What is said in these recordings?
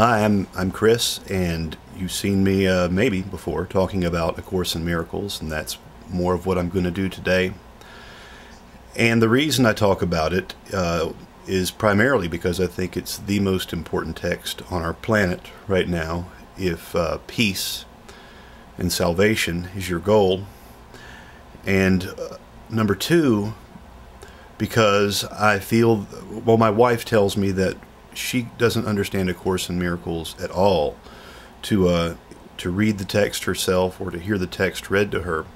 Hi, I'm Chris, and you've seen me maybe before talking about A Course in Miracles, and that's more of what I'm going to do today. And the reason I talk about it is primarily because I think it's the most important text on our planet right now. If peace and salvation is your goal, and number two, because I feel, well, my wife tells me that she doesn't understand A Course in Miracles at all to read the text herself or to hear the text read to her,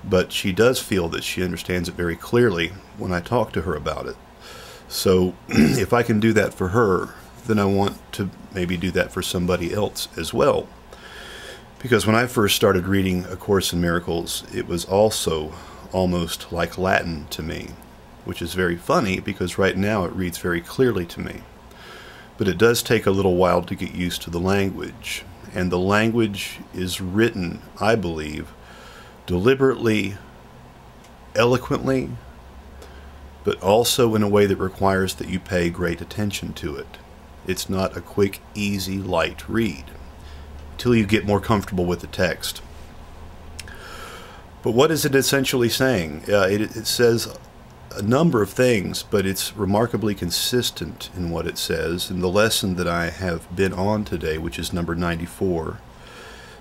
but she does feel that she understands it very clearly when I talk to her about it. So if I can do that for her, then I want to maybe do that for somebody else as well. Because when I first started reading A Course in Miracles, it was also almost like Latin to me, which is very funny because right now it reads very clearly to me. But it does take a little while to get used to the language. And the language is written, I believe, deliberately, eloquently, but also in a way that requires that you pay great attention to it. It's not a quick, easy, light read until you get more comfortable with the text. But what is it essentially saying? It says a number of things, but it's remarkably consistent in what it says. And the lesson that I have been on today, which is number 94,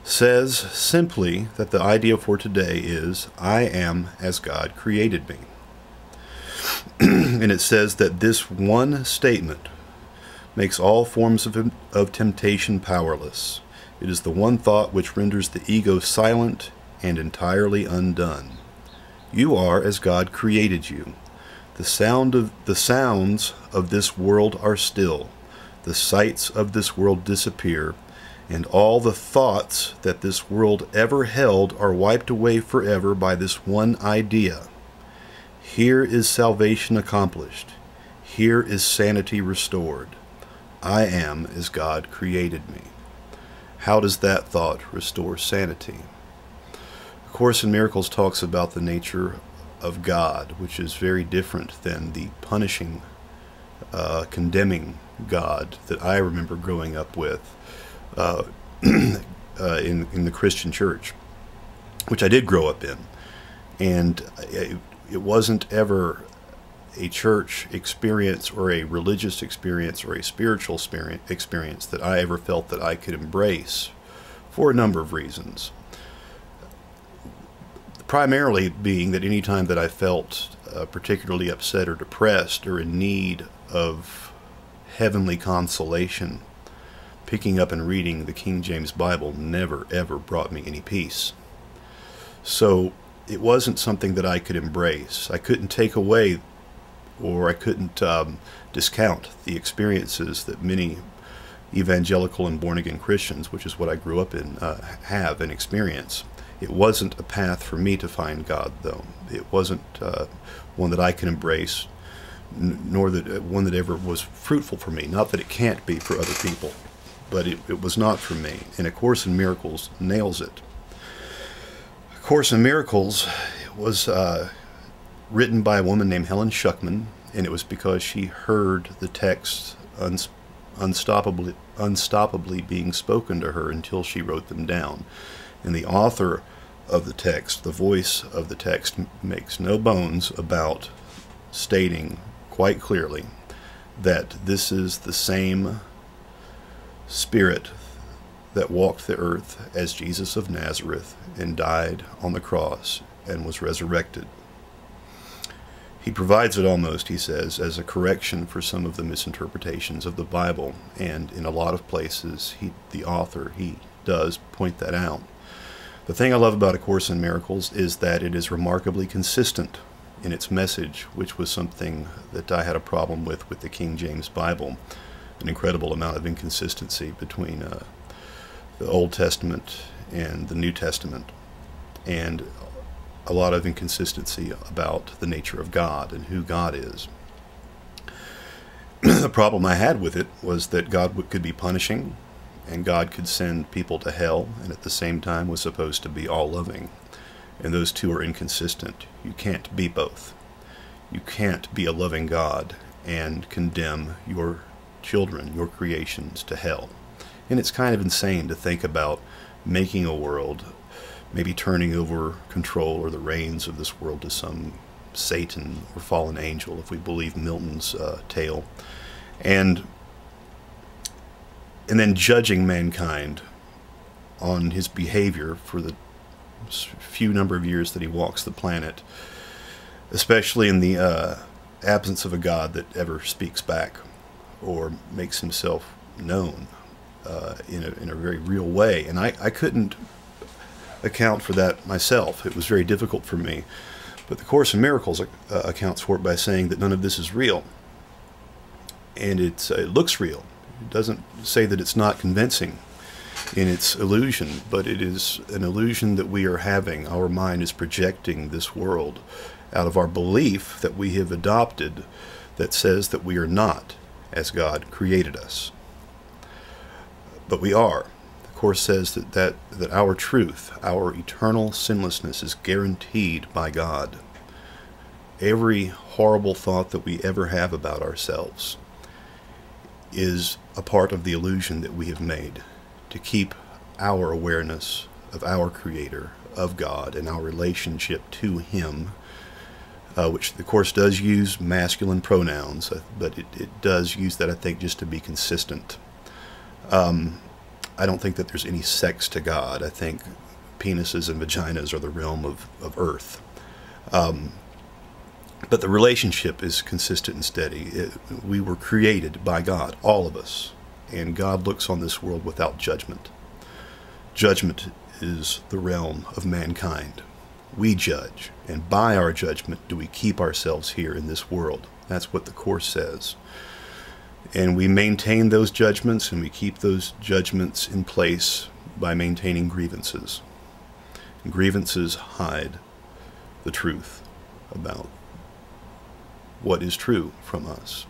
says simply that the idea for today is, I am as God created me. And it says that this one statement makes all forms of temptation powerless. It is the one thought which renders the ego silent and entirely undone. You are as God created you. The sounds of this world are still. The sights of this world disappear, and all the thoughts that this world ever held are wiped away forever by this one idea. Here is salvation accomplished. Here is sanity restored. I am as God created me. How does that thought restore sanity? A Course in Miracles talks about the nature of God, which is very different than the punishing, condemning God that I remember growing up with in the Christian church, which I did grow up in. And it wasn't ever a church experience or a religious experience or a spiritual experience that I ever felt that I could embrace for a number of reasons. Primarily being that any time that I felt particularly upset or depressed or in need of heavenly consolation, picking up and reading the King James Bible never ever brought me any peace. So it wasn't something that I could embrace. I couldn't take away, or I couldn't discount the experiences that many evangelical and born-again Christians, which is what I grew up in, have and experience. It wasn't a path for me to find God, though. It wasn't one that I can embrace, nor that one that ever was fruitful for me. Not that it can't be for other people, but it was not for me. And A Course in Miracles nails it. A Course in Miracles was written by a woman named Helen Schuckman, and it was because she heard the text unstoppably being spoken to her until she wrote them down. And the author of the text, the voice of the text, makes no bones about stating quite clearly that this is the same Spirit that walked the earth as Jesus of Nazareth and died on the cross and was resurrected. He provides it almost, he says, as a correction for some of the misinterpretations of the Bible, and in a lot of places, the author does point that out. The thing I love about A Course in Miracles is that it is remarkably consistent in its message, which was something that I had a problem with the King James Bible. An incredible amount of inconsistency between the Old Testament and the New Testament, and a lot of inconsistency about the nature of God and who God is. The problem I had with it was that God could be punishing, and God could send people to hell, and at the same time was supposed to be all-loving. And those two are inconsistent. You can't be both. You can't be a loving God and condemn your children, your creations, to hell. And it's kind of insane to think about making a world, maybe turning over control or the reins of this world to some Satan or fallen angel, if we believe Milton's tale, and then judging mankind on his behavior for the few number of years that he walks the planet, especially in the absence of a God that ever speaks back or makes himself known in a very real way. And I couldn't account for that myself. It was very difficult for me. But the Course in Miracles accounts for it by saying that none of this is real. And it looks real. It doesn't say that it's not convincing in its illusion, but it is an illusion that we are having. Our mind is projecting this world out of our belief that we have adopted that says that we are not as God created us. But we are. The Course says that our truth, our eternal sinlessness, is guaranteed by God. Every horrible thought that we ever have about ourselves is a part of the illusion that we have made to keep our awareness of our Creator, of God, and our relationship to Him, which the Course does use masculine pronouns, but it does use that, I think, just to be consistent. I don't think that there's any sex to God. I think penises and vaginas are the realm of earth. But the relationship is consistent and steady. We were created by God, all of us, and God looks on this world without judgment. Judgment is the realm of mankind. We judge, and by our judgment do we keep ourselves here in this world. That's what the Course says. And we maintain those judgments, and we keep those judgments in place by maintaining grievances. And grievances hide the truth about what is true from us.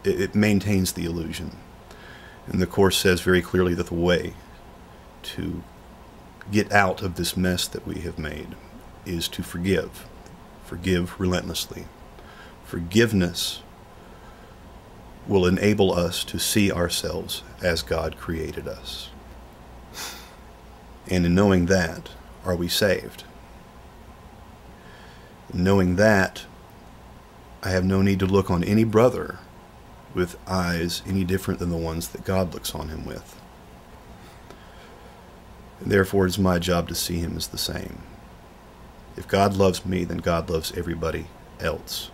It maintains the illusion. And the Course says very clearly that the way to get out of this mess that we have made is to forgive. Forgive relentlessly. Forgiveness will enable us to see ourselves as God created us. And in knowing that, are we saved? In knowing that, I have no need to look on any brother with eyes any different than the ones that God looks on him with. And therefore, it's my job to see him as the same. If God loves me, then God loves everybody else.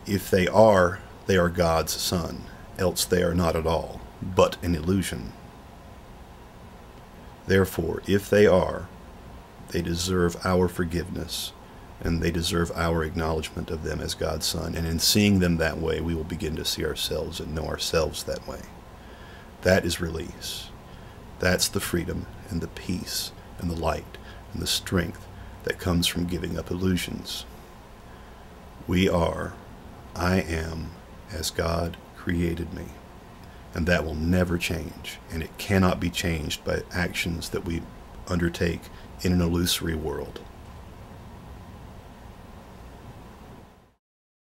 If they are God's son, else they are not at all, but an illusion. Therefore, if they are, they deserve our forgiveness, and they deserve our acknowledgement of them as God's son. And in seeing them that way, we will begin to see ourselves and know ourselves that way. That is release. That's the freedom and the peace and the light and the strength that comes from giving up illusions. I am as God created me. And that will never change. And it cannot be changed by actions that we undertake in an illusory world.